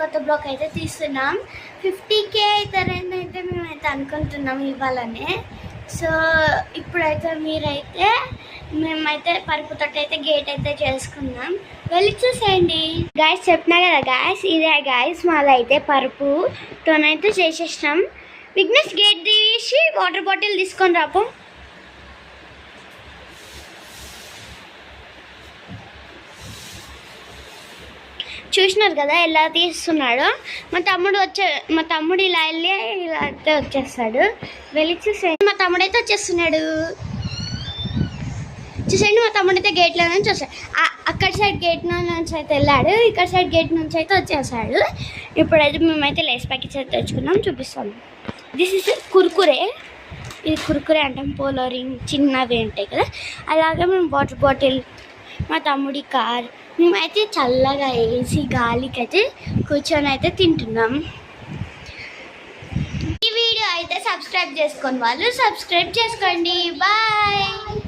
కొత్త బ్లాగ్ అయితే తీస్తున్నాం. 50K అవుతారని అయితే మేమైతే అనుకుంటున్నాం ఇవ్వాలని. సో ఇప్పుడైతే మేమైతే పరుపుతోటి అయితే గేట్ అయితే చేసుకున్నాం. వెళ్ళి చూసేయండి. గాయస్ చెప్పినా కదా గాయస్, ఇదే గాయస్ మాదైతే పరుపుతోనైతే చేసేసినాం. విగ్నెస్ గేట్ తీసి వాటర్ బాటిల్ తీసుకొని రాపో. చూసినారు కదా ఎలా తీస్తున్నాడో. మా తమ్ముడు ఇలా వెళ్ళి ఇలా అయితే వచ్చేస్తాడు. వెళ్ళి చూసేయండి. మా తమ్ముడు అయితే వచ్చేస్తున్నాడు. చూసేయండి, మా తమ్ముడు అయితే గేట్లో నుంచి వస్తాడు. అక్కడ సైడ్ గేట్ నుంచి అయితే వెళ్ళాడు, ఇక్కడ సైడ్ గేట్ నుంచి అయితే వచ్చేసాడు. ఇప్పుడైతే మేమైతే లేస్ ప్యాకెట్స్ అయితే తెచ్చుకున్నాం, చూపిస్తాము. This is Kurkure. ఇది కుర్కురే అంటాం. పోలోరింగ్ చిన్నవి ఉంటాయి కదా, అలాగే మేము వాటర్ బాటిల్, మా తమ్ముడి కార్, మేమైతే చల్లగా వేసి గాలికి అయితే కూర్చొని అయితే తింటున్నాం. ఈ వీడియో అయితే సబ్స్క్రైబ్ చేసుకోండి వాళ్ళు సబ్స్క్రైబ్ చేసుకోండి. బాయ్.